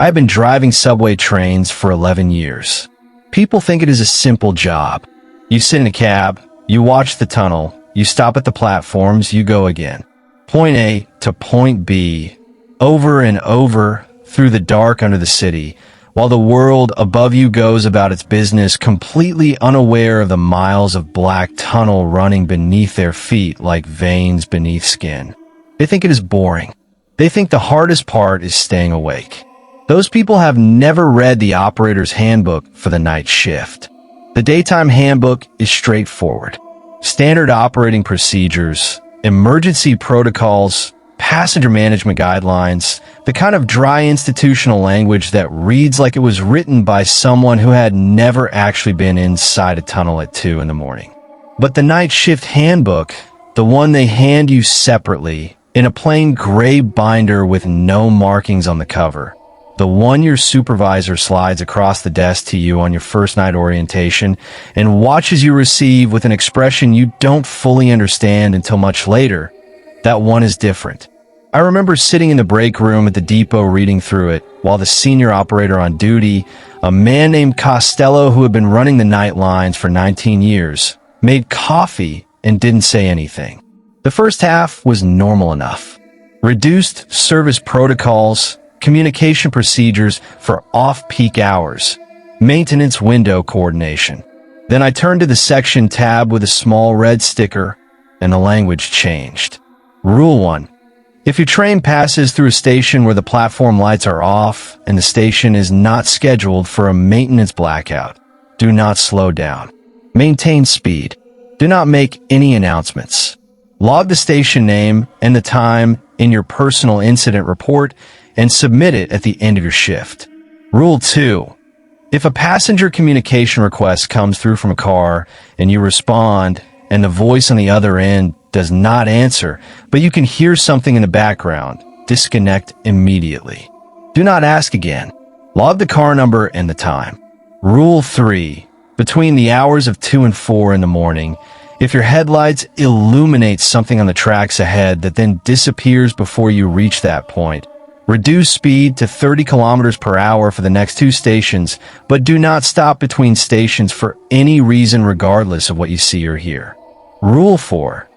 I've been driving subway trains for 11 years. People think it is a simple job. You sit in a cab, you watch the tunnel, you stop at the platforms, you go again. Point A to point B, over and over through the dark under the city, while the world above you goes about its business, completely unaware of the miles of black tunnel running beneath their feet like veins beneath skin. They think it is boring. They think the hardest part is staying awake. Those people have never read the operator's handbook for the night shift. The daytime handbook is straightforward. Standard operating procedures, emergency protocols, passenger management guidelines, the kind of dry institutional language that reads like it was written by someone who had never actually been inside a tunnel at 2 in the morning. But the night shift handbook, the one they hand you separately, in a plain gray binder with no markings on the cover, the one your supervisor slides across the desk to you on your first night orientation and watches you receive with an expression you don't fully understand until much later, that one is different. I remember sitting in the break room at the depot reading through it while the senior operator on duty, a man named Costello who had been running the night lines for 19 years, made coffee and didn't say anything. The first half was normal enough. Reduced service protocols, communication procedures for off-peak hours, maintenance window coordination. Then I turned to the section tab with a small red sticker, and the language changed. Rule 1. If your train passes through a station where the platform lights are off and the station is not scheduled for a maintenance blackout, do not slow down. Maintain speed. Do not make any announcements. Log the station name and the time in your personal incident report and submit it at the end of your shift. Rule 2. If a passenger communication request comes through from a car and you respond and the voice on the other end does not answer, but you can hear something in the background, disconnect immediately. Do not ask again. Log the car number and the time. Rule 3. Between the hours of 2 and 4 in the morning, if your headlights illuminate something on the tracks ahead that then disappears before you reach that point, reduce speed to 30 kilometers per hour for the next 2 stations, but do not stop between stations for any reason regardless of what you see or hear. Rule 4.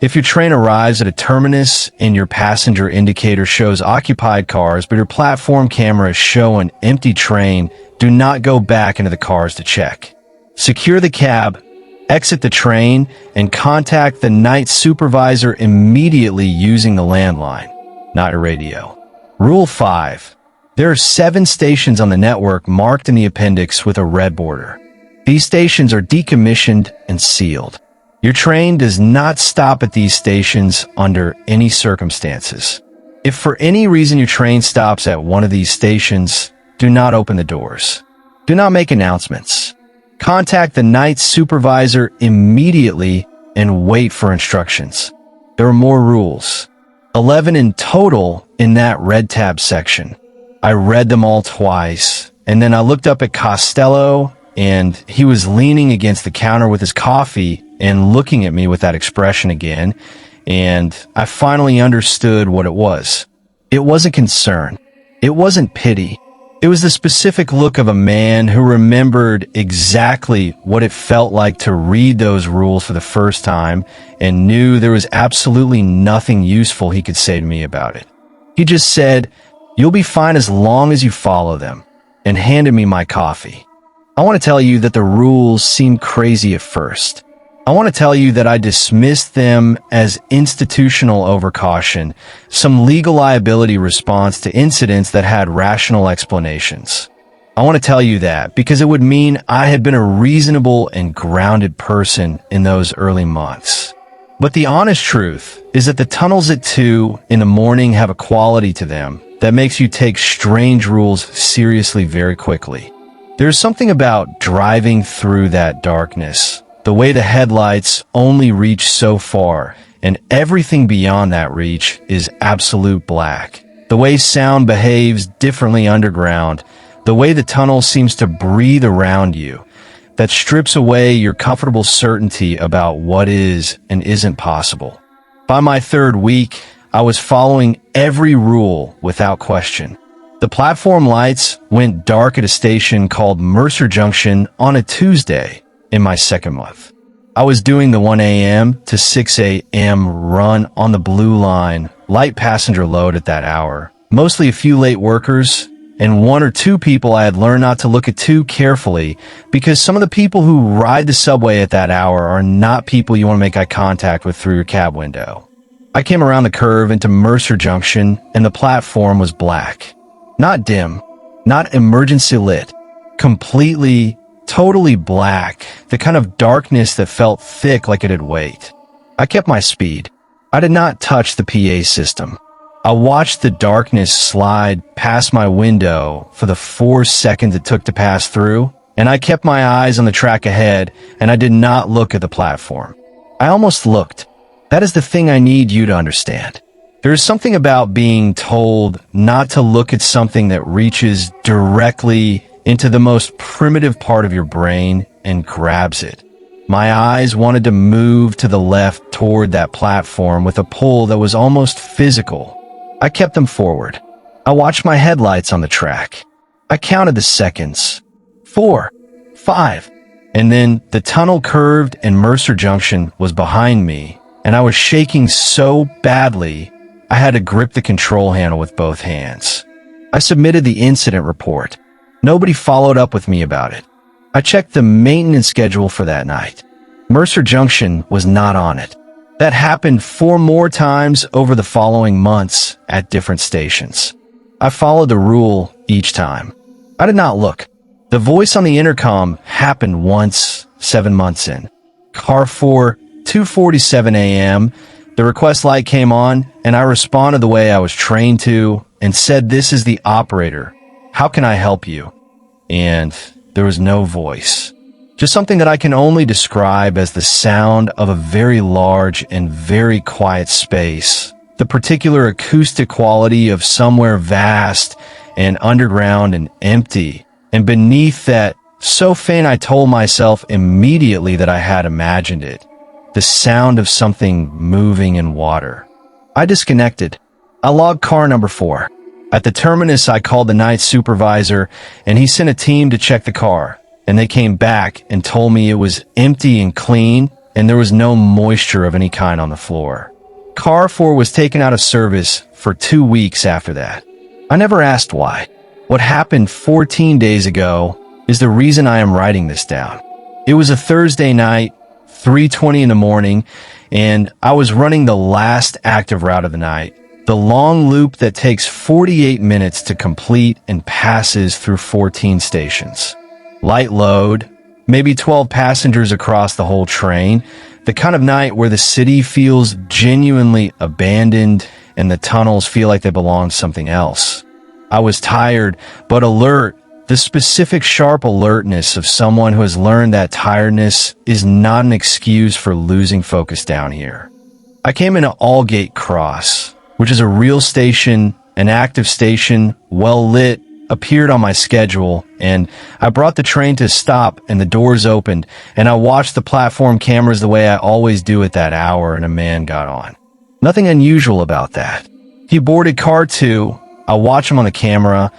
If your train arrives at a terminus and your passenger indicator shows occupied cars, but your platform cameras show an empty train, do not go back into the cars to check. Secure the cab, exit the train, and contact the night supervisor immediately using the landline, not your radio. Rule 5. There are 7 stations on the network marked in the appendix with a red border. These stations are decommissioned and sealed. Your train does not stop at these stations under any circumstances. If for any reason your train stops at one of these stations, do not open the doors. Do not make announcements. Contact the night supervisor immediately and wait for instructions. There are more rules. 11 in total in that red tab section. I read them all twice, and then I looked up at Costello, and he was leaning against the counter with his coffee and looking at me with that expression again, and I finally understood what it was. It wasn't concern. It wasn't pity. It was the specific look of a man who remembered exactly what it felt like to read those rules for the first time and knew there was absolutely nothing useful he could say to me about it. He just said, "You'll be fine as long as you follow them," and handed me my coffee. I want to tell you that the rules seemed crazy at first. I want to tell you that I dismissed them as institutional overcaution, some legal liability response to incidents that had rational explanations. I want to tell you that because it would mean I had been a reasonable and grounded person in those early months. But the honest truth is that the tunnels at 2 in the morning have a quality to them that makes you take strange rules seriously very quickly. There's something about driving through that darkness, the way the headlights only reach so far, and everything beyond that reach is absolute black. The way sound behaves differently underground, the way the tunnel seems to breathe around you, that strips away your comfortable certainty about what is and isn't possible. By my 3rd week, I was following every rule without question. The platform lights went dark at a station called Mercer Junction on a Tuesday in my second month. I was doing the 1 a.m. to 6 a.m. run on the Blue Line, light passenger load at that hour. Mostly a few late workers, and one or two people I had learned not to look at too carefully, because some of the people who ride the subway at that hour are not people you want to make eye contact with through your cab window. I came around the curve into Mercer Junction, and the platform was black. Not dim, not emergency lit, completely, totally black, the kind of darkness that felt thick like it had weight. I kept my speed. I did not touch the PA system. I watched the darkness slide past my window for the 4 seconds it took to pass through, and I kept my eyes on the track ahead, and I did not look at the platform. I almost looked. That is the thing I need you to understand. There is something about being told not to look at something that reaches directly into the most primitive part of your brain and grabs it. My eyes wanted to move to the left toward that platform with a pull that was almost physical. I kept them forward. I watched my headlights on the track. I counted the seconds. 4, 5, and then the tunnel curved and Mercer Junction was behind me, and I was shaking so badly I had to grip the control handle with both hands. I submitted the incident report. Nobody followed up with me about it. I checked the maintenance schedule for that night. Mercer Junction was not on it. That happened 4 more times over the following months at different stations. I followed the rule each time. I did not look. The voice on the intercom happened once, 7 months in. Car 4, 2:47 a.m., the request light came on, and I responded the way I was trained to and said, "This is the operator. How can I help you?" And there was no voice. Just something that I can only describe as the sound of a very large and very quiet space. The particular acoustic quality of somewhere vast and underground and empty. And beneath that, so faint I told myself immediately that I had imagined it. The sound of something moving in water. I disconnected. I logged car number 4. At the terminus, I called the night supervisor, and he sent a team to check the car. And they came back and told me it was empty and clean, and there was no moisture of any kind on the floor. Car 4 was taken out of service for 2 weeks after that. I never asked why. What happened 14 days ago is the reason I am writing this down. It was a Thursday night, 3:20 in the morning, and I was running the last active route of the night. The long loop that takes 48 minutes to complete and passes through 14 stations. Light load, maybe 12 passengers across the whole train, the kind of night where the city feels genuinely abandoned and the tunnels feel like they belong to something else. I was tired, but alert, the specific sharp alertness of someone who has learned that tiredness is not an excuse for losing focus down here. I came into Aldgate Cross, which is a real station, an active station, well lit, appeared on my schedule, and I brought the train to a stop and the doors opened, and I watched the platform cameras the way I always do at that hour, and a man got on. Nothing unusual about that. He boarded car 2, I watched him on the camera,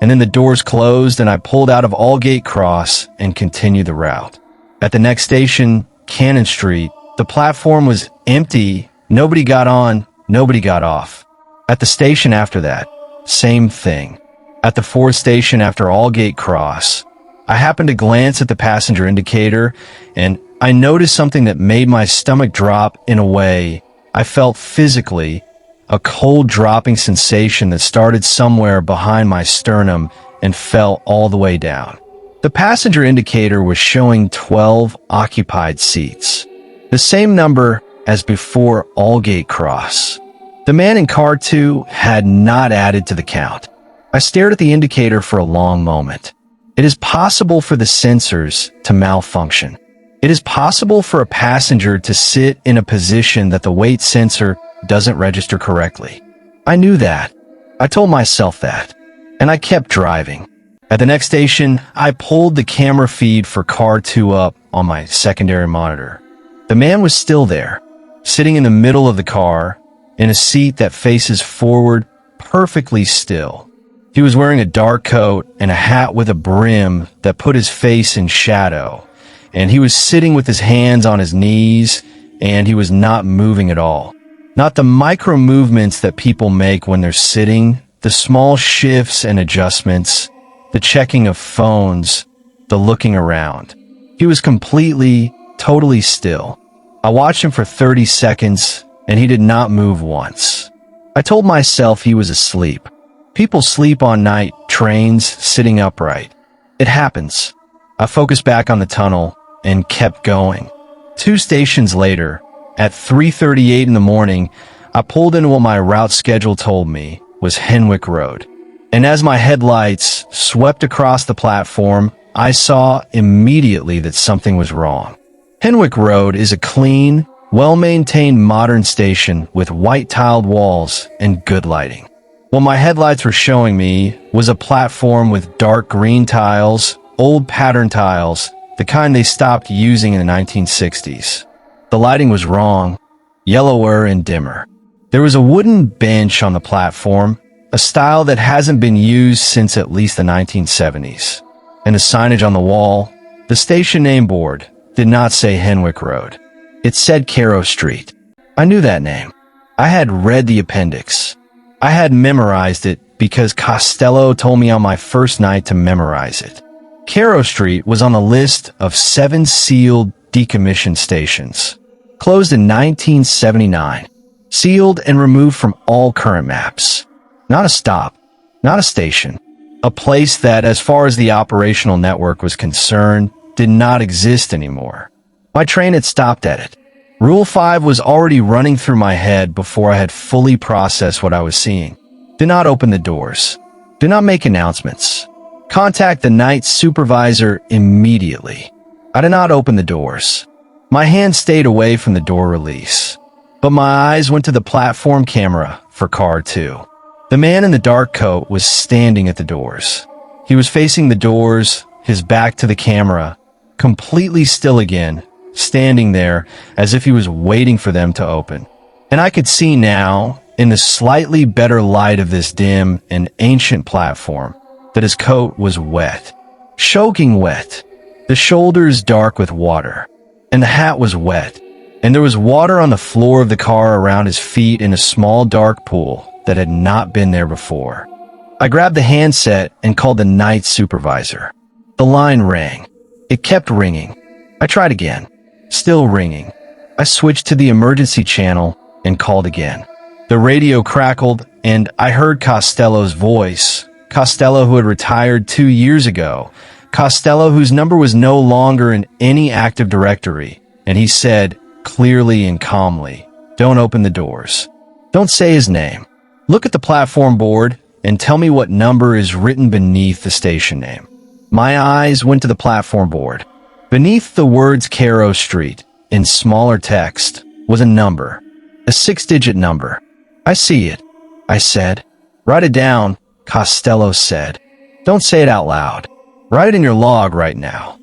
and then the doors closed and I pulled out of Aldgate Cross and continued the route. At the next station, Cannon Street, the platform was empty, nobody got on, nobody got off. At the station after that, same thing. At the 4th station after Aldgate Cross, I happened to glance at the passenger indicator, and I noticed something that made my stomach drop in a way I felt physically, a cold dropping sensation that started somewhere behind my sternum and fell all the way down. The passenger indicator was showing 12 occupied seats, the same number as before Aldgate Cross. The man in car 2 had not added to the count. I stared at the indicator for a long moment. It is possible for the sensors to malfunction. It is possible for a passenger to sit in a position that the weight sensor doesn't register correctly. I knew that. I told myself that. And I kept driving. At the next station, I pulled the camera feed for car 2 up on my secondary monitor. The man was still there, sitting in the middle of the car, in a seat that faces forward, perfectly still. He was wearing a dark coat and a hat with a brim that put his face in shadow, and he was sitting with his hands on his knees, and he was not moving at all. Not the micro movements that people make when they're sitting, the small shifts and adjustments, the checking of phones, the looking around. He was completely, totally still. I watched him for 30 seconds, and he did not move once. I told myself he was asleep. People sleep on night trains sitting upright. It happens. I focused back on the tunnel and kept going. 2 stations later, at 3:38 in the morning, I pulled into what my route schedule told me was Henwick Road. And as my headlights swept across the platform, I saw immediately that something was wrong. Henwick Road is a clean, well-maintained modern station with white-tiled walls and good lighting. What my headlights were showing me was a platform with dark green tiles, old pattern tiles, the kind they stopped using in the 1960s. The lighting was wrong, yellower and dimmer. There was a wooden bench on the platform, a style that hasn't been used since at least the 1970s. And the signage on the wall, the station name board, did not say Henwick Road. It said Carrow Street. I knew that name. I had read the appendix. I had memorized it because Costello told me on my first night to memorize it. Carrow Street was on the list of 7 sealed decommissioned stations, closed in 1979, sealed and removed from all current maps. Not a stop, not a station, a place that, as far as the operational network was concerned, did not exist anymore. My train had stopped at it. Rule 5 was already running through my head before I had fully processed what I was seeing. Do not open the doors. Do not make announcements. Contact the night supervisor immediately. I did not open the doors. My hand stayed away from the door release, but my eyes went to the platform camera for car 2. The man in the dark coat was standing at the doors. He was facing the doors, his back to the camera, completely still again, standing there as if he was waiting for them to open. And I could see now, in the slightly better light of this dim and ancient platform, that his coat was wet, choking wet, the shoulders dark with water, and the hat was wet, and there was water on the floor of the car around his feet in a small dark pool that had not been there before. I grabbed the handset and called the night supervisor. The line rang. It kept ringing. I tried again. Still ringing. I switched to the emergency channel and called again. The radio crackled, and I heard Costello's voice. Costello, who had retired 2 years ago. Costello, whose number was no longer in any active directory. And he said, clearly and calmly, "Don't open the doors. Don't say his name. Look at the platform board and tell me what number is written beneath the station name." My eyes went to the platform board. Beneath the words Carrow Street, in smaller text, was a number, a 6-digit number. "I see it," I said. "Write it down," Costello said. "Don't say it out loud. Write it in your log right now."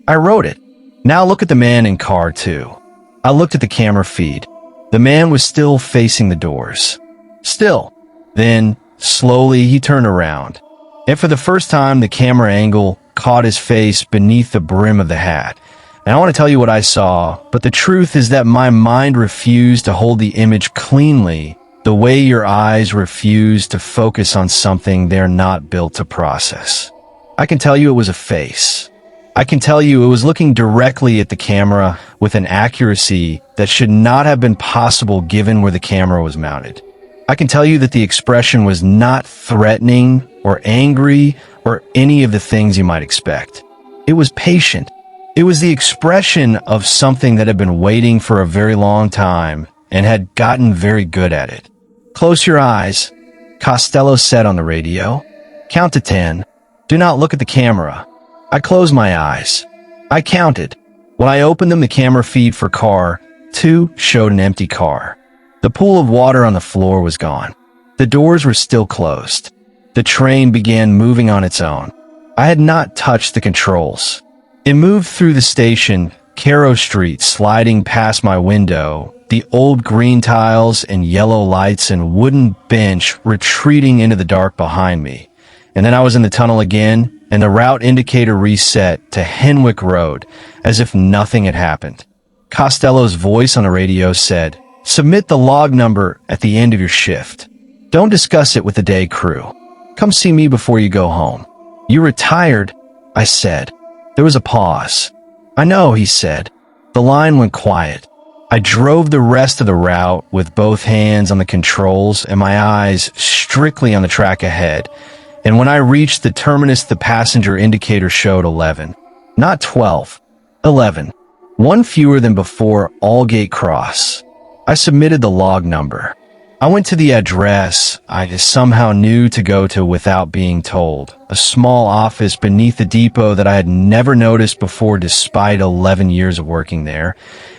I wrote it. Now look at the man in car 2. I looked at the camera feed. The man was still facing the doors. Still. Then, slowly, he turned around. And for the first time, the camera angle caught his face beneath the brim of the hat. And I want to tell you what I saw, but the truth is that my mind refused to hold the image cleanly the way your eyes refuse to focus on something they're not built to process. I can tell you it was a face. I can tell you it was looking directly at the camera with an accuracy that should not have been possible given where the camera was mounted. I can tell you that the expression was not threatening or angry or any of the things you might expect. It was patient. It was the expression of something that had been waiting for a very long time and had gotten very good at it. "Close your eyes," Costello said on the radio. "Count to 10. Do not look at the camera." I closed my eyes. I counted. When I opened them, the camera feed for car 2 showed an empty car. The pool of water on the floor was gone. The doors were still closed. The train began moving on its own. I had not touched the controls. It moved through the station, Carrow Street, sliding past my window, the old green tiles and yellow lights and wooden bench retreating into the dark behind me. And then I was in the tunnel again, and the route indicator reset to Henwick Road, as if nothing had happened. Costello's voice on the radio said, "Submit the log number at the end of your shift. Don't discuss it with the day crew. Come see me before you go home." "You retired?" I said. There was a pause. "I know," he said. The line went quiet. I drove the rest of the route with both hands on the controls and my eyes strictly on the track ahead. And when I reached the terminus, the passenger indicator showed 11. Not 12. 11. One fewer than before Aldgate Cross. I submitted the log number. I went to the address I somehow knew to go to without being told. A small office beneath the depot that I had never noticed before despite 11 years of working there.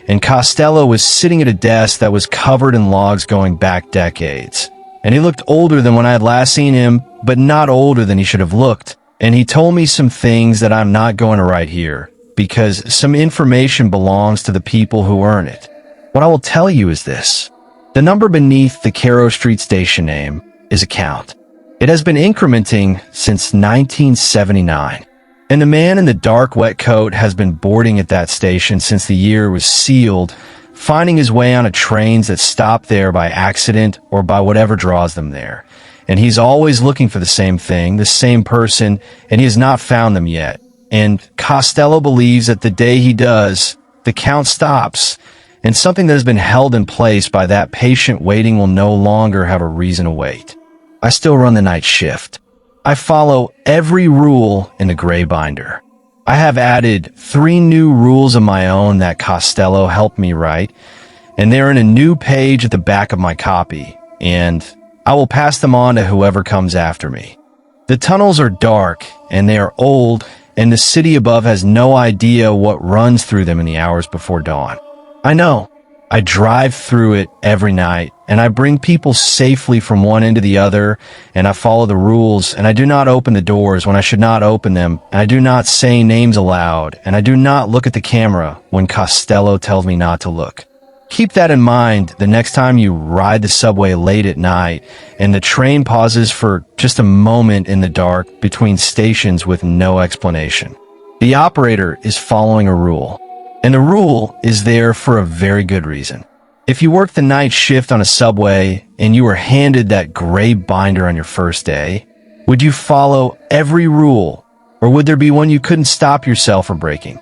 And Costello was sitting at a desk that was covered in logs going back decades. And he looked older than when I had last seen him, but not older than he should have looked. And he told me some things that I'm not going to write here, because some information belongs to the people who earn it. What I will tell you is this. The number beneath the Carrow Street station name is a count. It has been incrementing since 1979. And the man in the dark wet coat has been boarding at that station since the year was sealed, finding his way on trains that stop there by accident or by whatever draws them there. And he's always looking for the same thing, the same person, and he has not found them yet. And Costello believes that the day he does, the count stops, and something that has been held in place by that patient waiting will no longer have a reason to wait. I still run the night shift. I follow every rule in the gray binder. I have added 3 new rules of my own that Costello helped me write, and they're in a new page at the back of my copy, and I will pass them on to whoever comes after me. The tunnels are dark, and they are old, and the city above has no idea what runs through them in the hours before dawn. I know. I drive through it every night, and I bring people safely from one end to the other, and I follow the rules, and I do not open the doors when I should not open them, and I do not say names aloud, and I do not look at the camera when Costello tells me not to look. Keep that in mind the next time you ride the subway late at night, and the train pauses for just a moment in the dark between stations with no explanation. The operator is following a rule. And the rule is there for a very good reason. If you work the night shift on a subway and you were handed that gray binder on your first day, would you follow every rule, or would there be one you couldn't stop yourself from breaking?